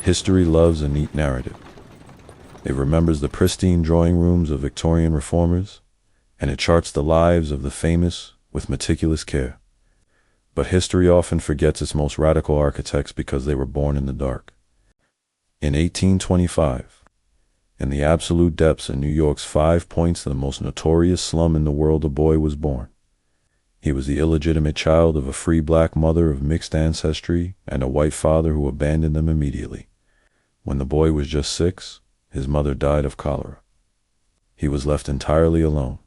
History loves a neat narrative. It remembers the pristine drawing rooms of Victorian reformers, and it charts the lives of the famous with meticulous care. But history often forgets its most radical architects because they were born in the dark. In 1825, in the absolute depths of New York's 5 Points, the most notorious slum in the world, a boy was born. He was the illegitimate child of a free black mother of mixed ancestry and a white father who abandoned them immediately. When the boy was just 6, his mother died of cholera. He was left entirely alone,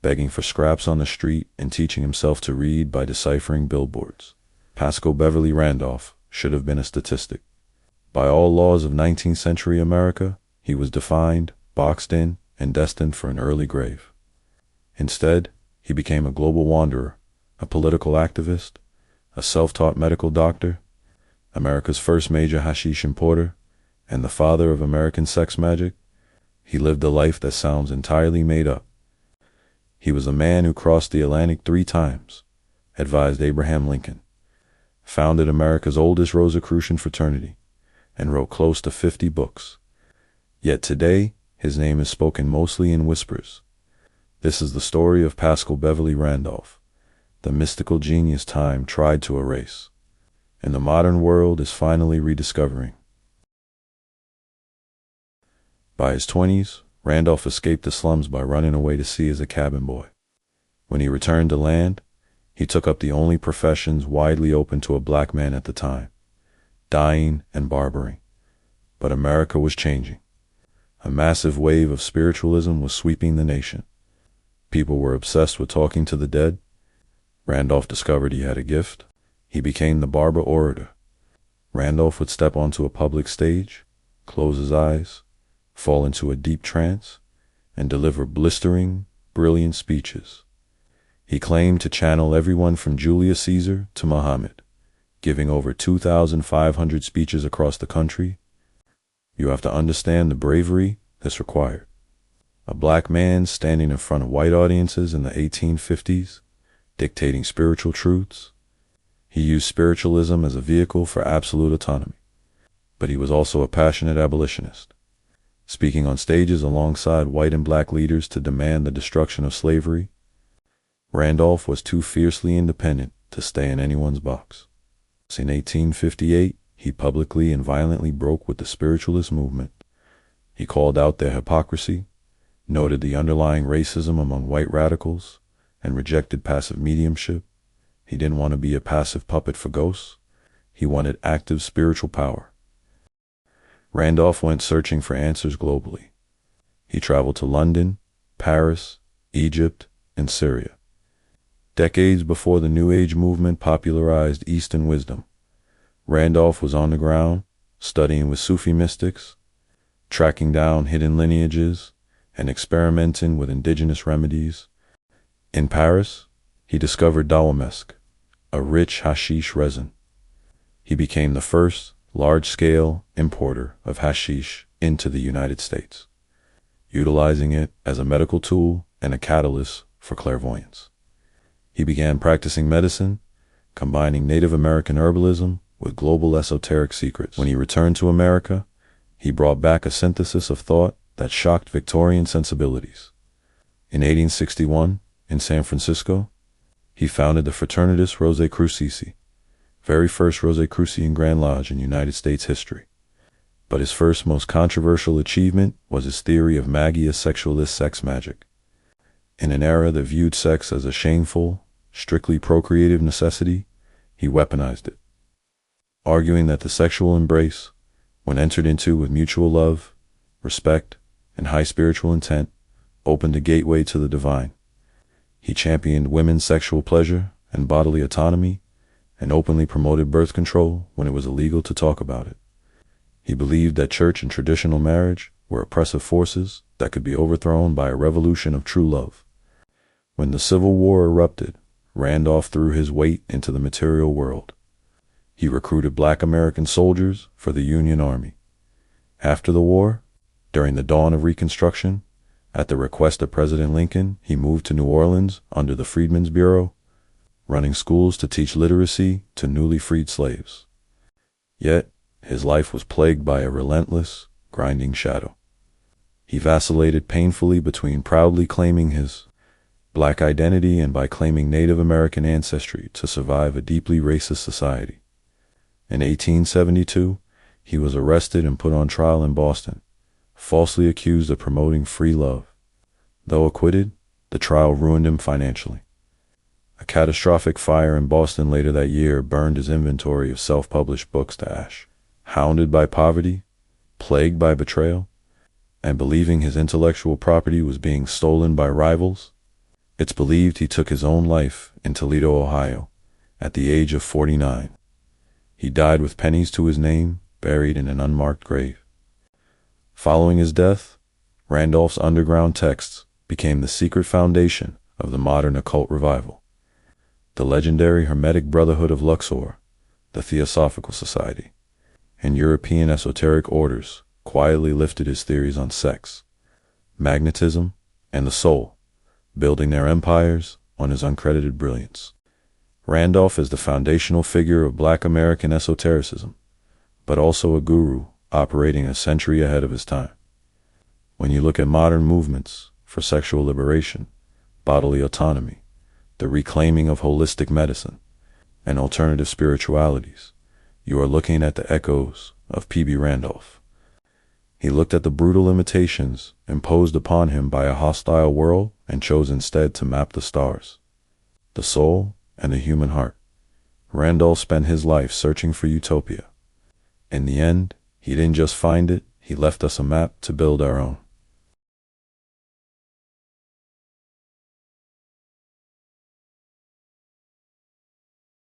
begging for scraps on the street and teaching himself to read by deciphering billboards. Paschal Beverly Randolph should have been a statistic. By all laws of 19th century America, he was defined, boxed in, and destined for an early grave. Instead, he became a global wanderer, a political activist, a self-taught medical doctor, America's first major hashish importer, and the father of American sex magic. He lived a life that sounds entirely made up. He was a man who crossed the Atlantic 3 times, advised Abraham Lincoln, founded America's oldest Rosicrucian fraternity, and wrote close to 50 books. Yet today, his name is spoken mostly in whispers. This is the story of Paschal Beverly Randolph, the mystical genius time tried to erase, and the modern world is finally rediscovering. By his 20s, Randolph escaped the slums by running away to sea as a cabin boy. When he returned to land, he took up the only professions widely open to a black man at the time: dyeing and barbering. But America was changing. A massive wave of spiritualism was sweeping the nation. People were obsessed with talking to the dead. Randolph discovered he had a gift. He became the barber orator. Randolph would step onto a public stage, close his eyes, fall into a deep trance, and deliver blistering, brilliant speeches. He claimed to channel everyone from Julius Caesar to Muhammad, giving over 2,500 speeches across the country. You have to understand the bravery this required. A black man standing in front of white audiences in the 1850s, dictating spiritual truths. He used spiritualism as a vehicle for absolute autonomy. But he was also a passionate abolitionist, speaking on stages alongside white and black leaders to demand the destruction of slavery. Randolph was too fiercely independent to stay in anyone's box. In 1858, he publicly and violently broke with the spiritualist movement. He called out their hypocrisy, noted the underlying racism among white radicals, and rejected passive mediumship. He didn't want to be a passive puppet for ghosts. He wanted active spiritual power. Randolph went searching for answers globally. He traveled to London, Paris, Egypt, and Syria. Decades before the New Age movement popularized Eastern wisdom, Randolph was on the ground, studying with Sufi mystics, tracking down hidden lineages, and experimenting with indigenous remedies. In Paris, he discovered dawamesk, a rich hashish resin. He became the first large-scale importer of hashish into the United States, utilizing it as a medical tool and a catalyst for clairvoyance. He began practicing medicine, combining Native American herbalism with global esoteric secrets. When he returned to America, he brought back a synthesis of thought that shocked Victorian sensibilities. In 1861, in San Francisco, he founded the Fraternitas Rosicrucis, very first Rosicrucian Grand Lodge in United States history. But his first, most controversial achievement was his theory of magia sexualis, sex magic. In an era that viewed sex as a shameful, strictly procreative necessity, he weaponized it, arguing that the sexual embrace, when entered into with mutual love, respect, and high spiritual intent, opened a gateway to the divine. He championed women's sexual pleasure and bodily autonomy, and openly promoted birth control when it was illegal to talk about it. He believed that church and traditional marriage were oppressive forces that could be overthrown by a revolution of true love. When the Civil War erupted, Randolph threw his weight into the material world. He recruited black American soldiers for the Union Army. After the war, during the dawn of Reconstruction, at the request of President Lincoln, he moved to New Orleans under the Freedmen's Bureau, running schools to teach literacy to newly freed slaves. Yet, His life was plagued by a relentless, grinding shadow. He vacillated painfully between proudly claiming his black identity and by claiming Native American ancestry to survive a deeply racist society. In 1872, he was arrested and put on trial in Boston, falsely accused of promoting free love. Though acquitted, the trial ruined him financially. A catastrophic fire in Boston later that year burned his inventory of self-published books to ash. Hounded by poverty, plagued by betrayal, and believing his intellectual property was being stolen by rivals, it's believed he took his own life in Toledo, Ohio, at the age of 49. He died with pennies to his name, buried in an unmarked grave. Following his death, Randolph's underground texts became the secret foundation of the modern occult revival. The legendary Hermetic Brotherhood of Luxor, the Theosophical Society, and European esoteric orders quietly lifted his theories on sex, magnetism, and the soul, building their empires on his uncredited brilliance. Randolph is the foundational figure of Black American esotericism, but also a guru operating a century ahead of his time. When you look at modern movements for sexual liberation, bodily autonomy, the reclaiming of holistic medicine, and alternative spiritualities, you are looking at the echoes of P.B. Randolph. He looked at the brutal limitations imposed upon him by a hostile world and chose instead to map the stars, the soul, and the human heart. Randolph spent his life searching for utopia. In the end, he didn't just find it, he left us a map to build our own.